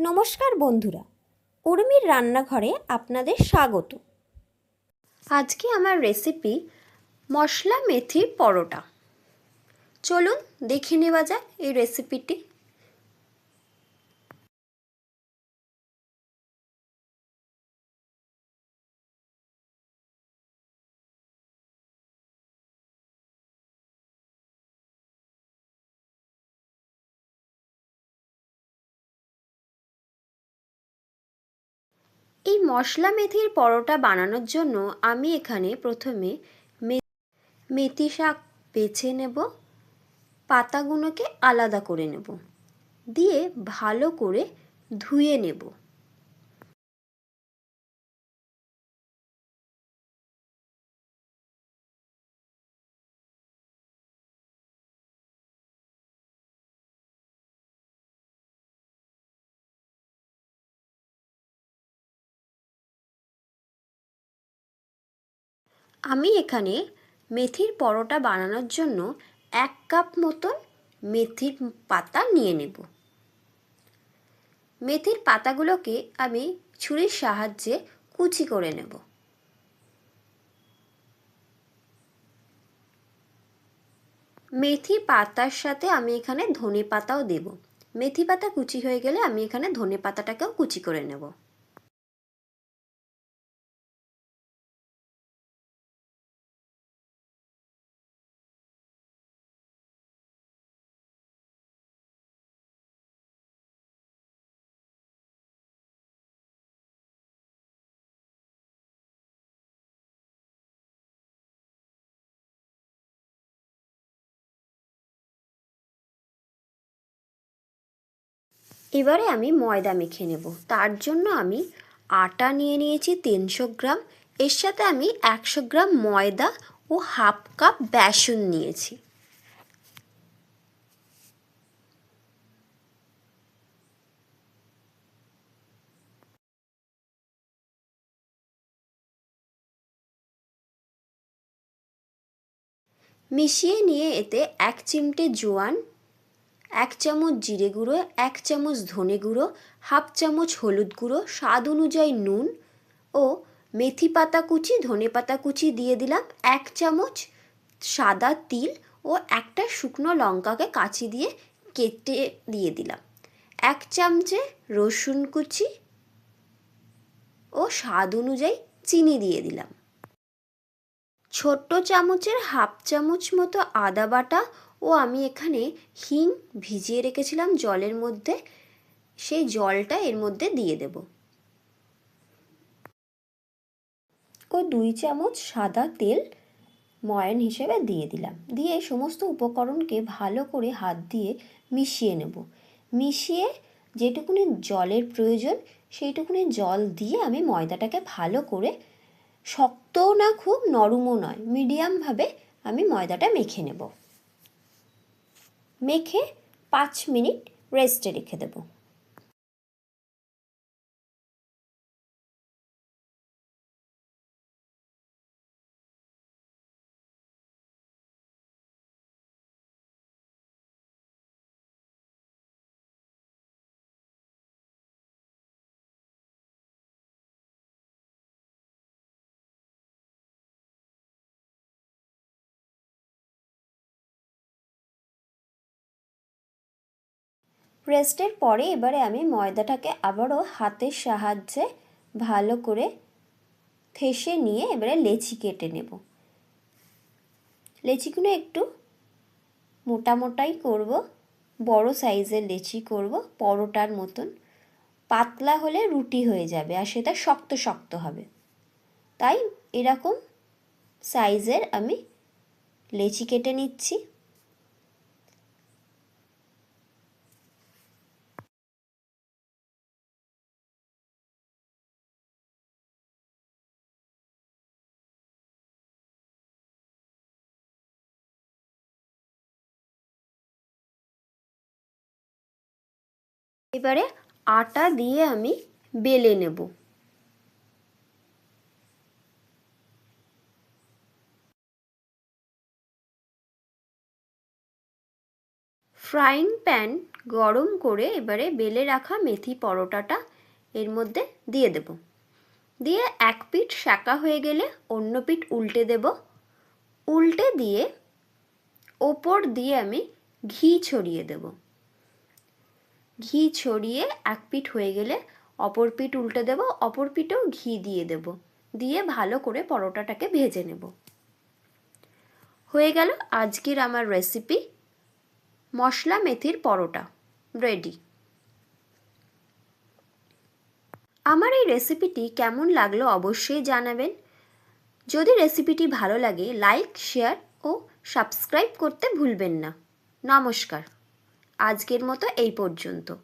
নমস্কার বন্ধুরা, উর্মির রান্নাঘরে আপনাদের স্বাগত। আজকে আমার রেসিপি মশলা মেথির পরোটা। চলুন দেখে নেওয়া যাক এই রেসিপিটি। এই মশলা মেথির পরোটা বানানোর জন্য আমি এখানে প্রথমে মেথি শাক বেছে নেব, পাতাগুলোকে আলাদা করে নেব, দিয়ে ভালো করে ধুয়ে নেব। আমি এখানে মেথির পরোটা বানানোর জন্য 1 কাপ মতন মেথির পাতা নিয়ে নেব। মেথির পাতাগুলোকে আমি ছুরির সাহায্যে কুচি করে নেব। মেথি পাতার সাথে আমি এখানে ধনে পাতাও দেব। মেথি পাতা কুচি হয়ে গেলে আমি এখানে ধনে পাতাটাকেও কুচি করে নেব। এবারে আমি ময়দা মেখে নেব। তার জন্য আমি আটা নিয়ে নিয়েছি 300 গ্রাম, এর সাথে আমি 100 গ্রাম ময়দা ও হাফ কাপ বেসন নিয়েছি। মিশিয়ে নিয়ে এতে 1 চিমটে জোয়ান, 1 চামচ জিরে গুঁড়ো, 1 চামচ ধনে গুঁড়ো, হাফ চামচ হলুদ গুঁড়ো, স্বাদ অনুযায়ী নুন ও মেথি পাতা কুচি, ধনে পাতা কুচি দিয়ে দিলাম, 1 চামচ সাদা তিল ও একটা শুকনো লঙ্কাকে কাঁচি দিয়ে কেটে দিয়ে দিলাম, 1 চামচে রসুন কুচি ও স্বাদ অনুযায়ী চিনি দিয়ে দিলাম। ছোট্ট চামচের হাফ চামচ মতো আদা বাটা ও আমি এখানে হিং ভিজিয়ে রেখেছিলাম জলের মধ্যে, সেই জলটা এর মধ্যে দিয়ে দেব। ও 2 চামচ সাদা তেল ময়ান হিসেবে দিয়ে দিলাম। দিয়ে সমস্ত উপকরণকে ভালো করে হাত দিয়ে মিশিয়ে নেব। মিশিয়ে যেটুকুনি জলের প্রয়োজন সেইটুকুনি জল দিয়ে আমি ময়দাটাকে ভালো করে, শক্তও না খুব নরমও নয়, মিডিয়ামভাবে আমি ময়দাটা মেখে নেব। মেখে 5 মিনিট রেস্টে রেখে দেব। রেস্টের পরে এবারে আমি ময়দাটাকে আবারও হাতের সাহায্যে ভালো করে ঠেসে নিয়ে এবারে লেচি কেটে নেব। লেচিগুলো একটু মোটা মোটাই করব, বড় সাইজের লেচি করব, পরোটার মতন। পাতলা হলে রুটি হয়ে যাবে আর সেটা শক্ত শক্ত হবে, তাই এরকম সাইজের আমি লেচি কেটে নিচ্ছি। এবারে আটা দিয়ে আমি বেলে নেব। ফ্রাইং প্যান গরম করে এবারে বেলে রাখা মেথি পরোটাটা এর মধ্যে দিয়ে দেব। দিয়ে এক পিঠ সেঁকা হয়ে গেলে অন্য পিঠ উল্টে দেব। উল্টে দিয়ে ওপর দিয়ে আমি ঘি ছড়িয়ে দেব। ঘি ছড়িয়ে এক পিঠ হয়ে গেলে অপর পিঠ উল্টে দেব, অপর পিঠেও ঘি দিয়ে দেব। দিয়ে ভালো করে পরোটাটাকে ভেজে নেব। হয়ে গেল আজকের আমার রেসিপি মশলা মেথির পরোটা রেডি। আমার এই রেসিপিটি কেমন লাগলো অবশ্যই জানাবেন। যদি রেসিপিটি ভালো লাগে লাইক, শেয়ার ও সাবস্ক্রাইব করতে ভুলবেন না। নমস্কার, আজকের মতো এই পর্যন্ত।